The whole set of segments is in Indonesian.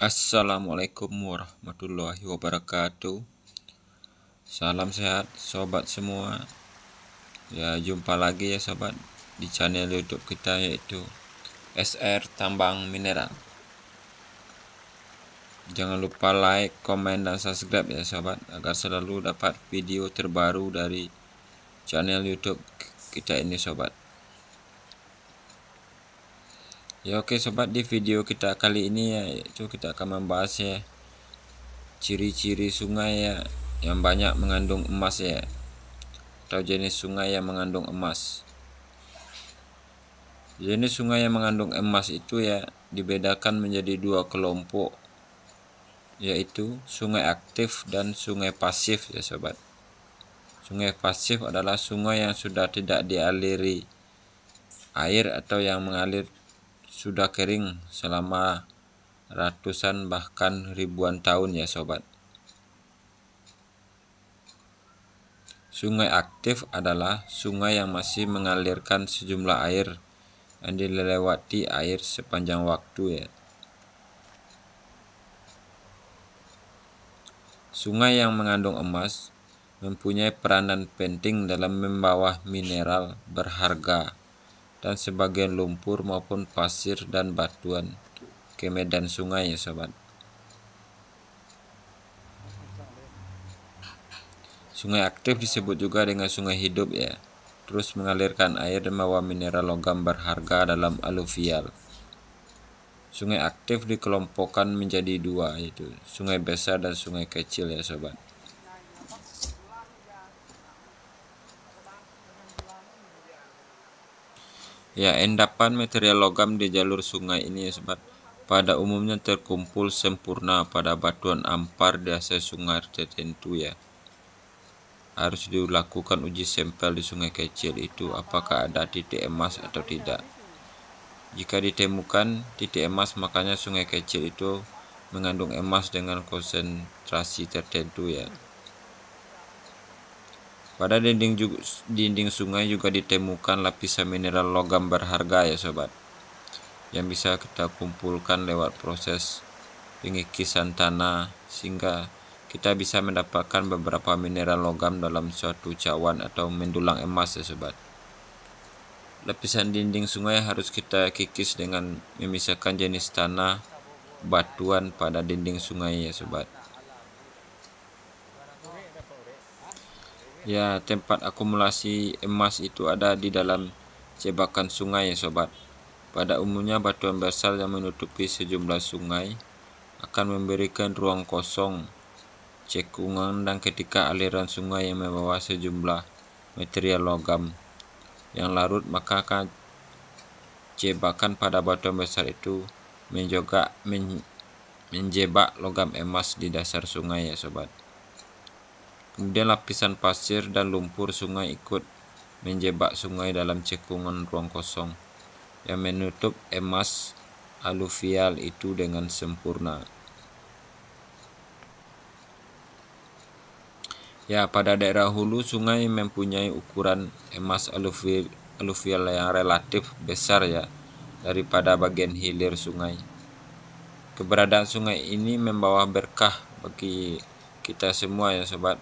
Assalamualaikum warahmatullahi wabarakatuh. Salam sehat sobat semua. Ya, jumpa lagi ya sobat di channel YouTube kita, yaitu SR Tambang Mineral. Jangan lupa like, komen, dan subscribe ya sobat, agar selalu dapat video terbaru dari channel YouTube kita ini sobat. Ya oke sobat, di video kita kali ini yaitu kita akan membahas ya ciri-ciri sungai ya yang banyak mengandung emas ya, atau jenis sungai yang mengandung emas. Jenis sungai yang mengandung emas itu ya dibedakan menjadi dua kelompok, yaitu sungai aktif dan sungai pasif ya sobat. Sungai pasif adalah sungai yang sudah tidak dialiri air atau yang mengalir sudah kering selama ratusan bahkan ribuan tahun ya sobat. Sungai aktif adalah sungai yang masih mengalirkan sejumlah air yang dilewati air sepanjang waktu ya. Sungai yang mengandung emas mempunyai peranan penting dalam membawa mineral berharga dan sebagian lumpur maupun pasir dan batuan ke medan sungai ya sobat. Sungai aktif disebut juga dengan sungai hidup ya, terus mengalirkan air dan membawa mineral logam berharga dalam aluvial. Sungai aktif dikelompokkan menjadi dua, yaitu sungai besar dan sungai kecil ya sobat. Ya, endapan material logam di jalur sungai ini ya sobat, pada umumnya terkumpul sempurna pada batuan ampar di atas sungai tertentu ya. Harus dilakukan uji sampel di sungai kecil itu apakah ada titik emas atau tidak. Jika ditemukan titik emas, makanya sungai kecil itu mengandung emas dengan konsentrasi tertentu ya. Pada dinding sungai juga ditemukan lapisan mineral logam berharga ya sobat, yang bisa kita kumpulkan lewat proses pengikisan tanah, sehingga kita bisa mendapatkan beberapa mineral logam dalam suatu cawan atau mendulang emas ya sobat. Lapisan dinding sungai harus kita kikis dengan memisahkan jenis tanah, batuan pada dinding sungai ya sobat. Ya, tempat akumulasi emas itu ada di dalam cebakan sungai ya sobat. Pada umumnya batuan besar yang menutupi sejumlah sungai akan memberikan ruang kosong, cekungan, dan ketika aliran sungai yang membawa sejumlah material logam yang larut, maka akan cebakan pada batuan besar itu menjebak logam emas di dasar sungai ya sobat. Kemudian lapisan pasir dan lumpur sungai ikut menjebak sungai dalam cekungan ruang kosong yang menutup emas aluvial itu dengan sempurna. Ya, pada daerah hulu sungai mempunyai ukuran emas aluvial yang relatif besar ya daripada bagian hilir sungai. Keberadaan sungai ini membawa berkah bagi kita semua ya sobat,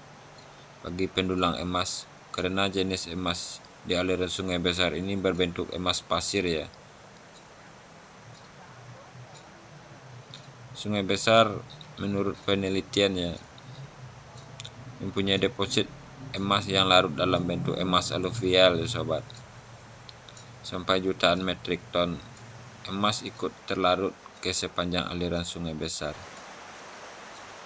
bagi pendulang emas, karena jenis emas di aliran sungai besar ini berbentuk emas pasir ya. Sungai besar menurut penelitian ya mempunyai deposit emas yang larut dalam bentuk emas aluvial ya sobat. Sampai jutaan metrik ton emas ikut terlarut ke sepanjang aliran sungai besar,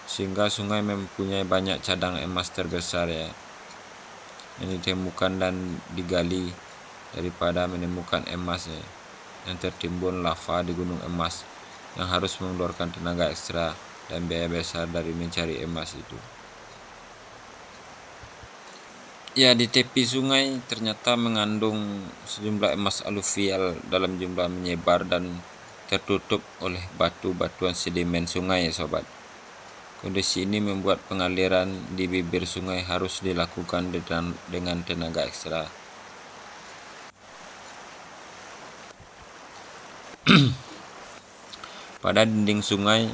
sehingga sungai mempunyai banyak cadangan emas terbesar ya yang ditemukan dan digali daripada menemukan emas ya, yang tertimbun lava di gunung emas yang harus mengeluarkan tenaga ekstra dan biaya besar dari mencari emas itu. Ya, di tepi sungai ternyata mengandung sejumlah emas aluvial dalam jumlah menyebar dan tertutup oleh batu-batuan sedimen sungai ya sobat. Kondisi ini membuat pengaliran di bibir sungai harus dilakukan dengan tenaga ekstra. Pada dinding sungai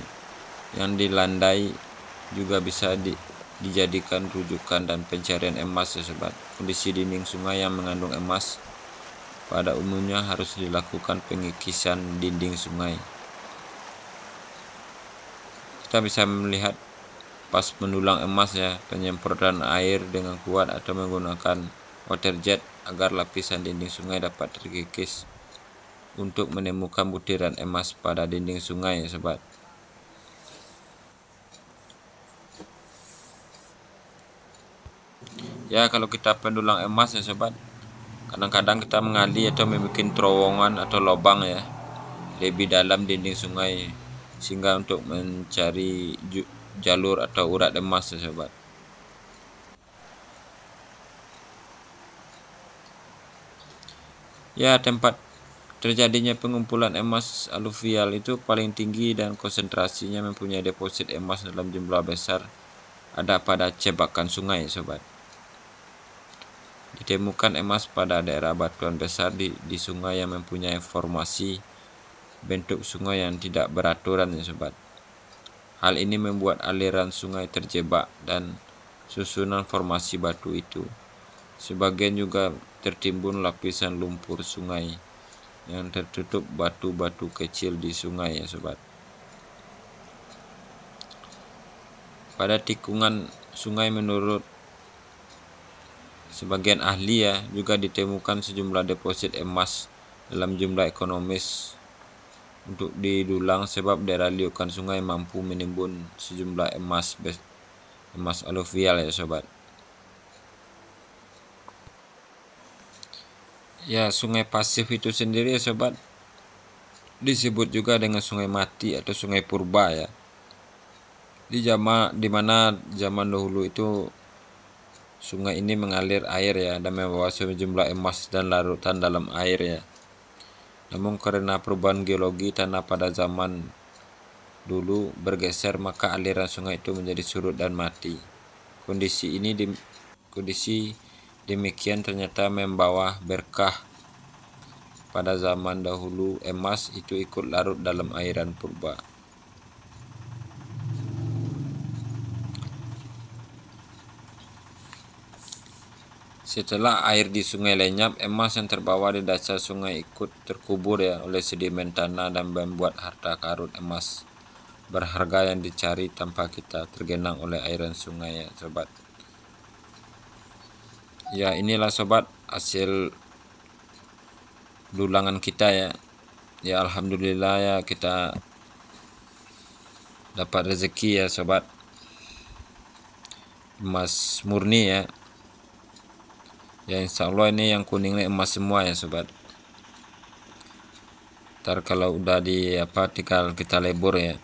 yang dilandai juga bisa dijadikan rujukan dan pencarian emas ya sobat. Kondisi dinding sungai yang mengandung emas pada umumnya harus dilakukan pengikisan dinding sungai. Kita bisa melihat pas mendulang emas ya, penyemprotan air dengan kuat atau menggunakan water jet agar lapisan dinding sungai dapat terkikis untuk menemukan butiran emas pada dinding sungai ya sobat. Ya, kalau kita pendulang emas ya sobat, kadang-kadang kita mengali atau membuat terowongan atau lubang ya lebih dalam dinding sungai sehingga untuk mencari jalur atau urat emas ya sobat. Ya, tempat terjadinya pengumpulan emas aluvial itu paling tinggi dan konsentrasinya mempunyai deposit emas dalam jumlah besar ada pada cebakan sungai sobat. Ditemukan emas pada daerah batuan besar di sungai yang mempunyai formasi bentuk sungai yang tidak beraturan ya sobat. Hal ini membuat aliran sungai terjebak dan susunan formasi batu itu. Sebagian juga tertimbun lapisan lumpur sungai yang tertutup batu-batu kecil di sungai ya sobat. Pada tikungan sungai menurut sebagian ahli ya juga ditemukan sejumlah deposit emas dalam jumlah ekonomis untuk didulang sebab daerah liukan sungai mampu menimbun sejumlah emas aluvial ya sobat. Ya, sungai pasif itu sendiri ya sobat disebut juga dengan sungai mati atau sungai purba ya. Di mana zaman dahulu itu sungai ini mengalir air ya dan membawa sejumlah emas dan larutan dalam air ya. Namun karena perubahan geologi tanah pada zaman dulu bergeser, maka aliran sungai itu menjadi surut dan mati. Kondisi demikian ternyata membawa berkah. Pada zaman dahulu emas itu ikut larut dalam airan purba. Setelah air di sungai lenyap, emas yang terbawa di dasar sungai ikut terkubur ya oleh sedimen tanah dan membuat harta karun emas berharga yang dicari tanpa kita tergenang oleh airan sungai ya sobat. Ya, inilah sobat hasil dulangan kita ya. Ya, alhamdulillah ya kita dapat rezeki ya sobat. Emas murni ya. Ya, insya Allah ini yang kuning ini emas semua ya sobat. Ntar kalau udah tinggal kita lebur ya.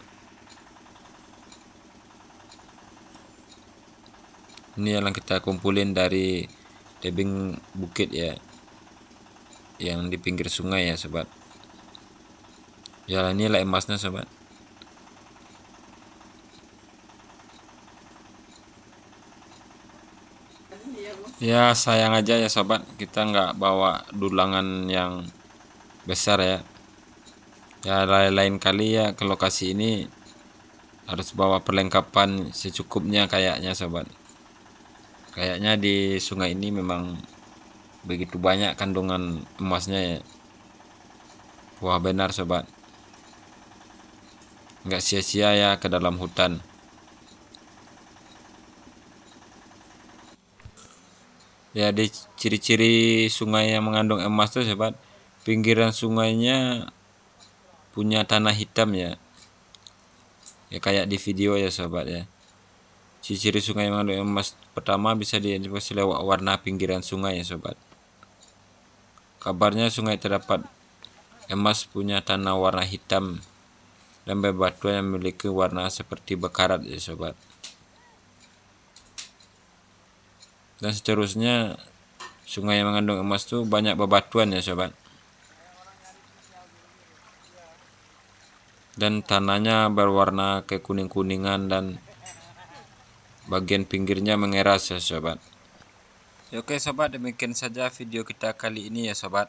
Ini yang kita kumpulin dari tebing bukit ya, yang di pinggir sungai ya sobat. Ya, inilah emasnya sobat. Ya, sayang aja ya sobat, kita nggak bawa dulangan yang besar ya. Ya, lain kali ya ke lokasi ini harus bawa perlengkapan secukupnya kayaknya sobat. Kayaknya di sungai ini memang begitu banyak kandungan emasnya ya. Wah, benar sobat, nggak sia-sia ya ke dalam hutan. Ya, di ciri-ciri sungai yang mengandung emas tuh sobat, pinggiran sungainya punya tanah hitam ya. Ya, kayak di video ya sobat ya. Ciri-ciri sungai yang mengandung emas pertama bisa diidentifikasi lewat warna pinggiran sungai ya sobat. Kabarnya sungai terdapat emas punya tanah warna hitam dan bebatuan yang memiliki warna seperti bekarat ya sobat. Dan seterusnya sungai yang mengandung emas tuh banyak bebatuan ya sobat. Dan tanahnya berwarna kekuning-kuningan dan bagian pinggirnya mengeras ya sobat. Ya, oke sobat, demikian saja video kita kali ini ya sobat.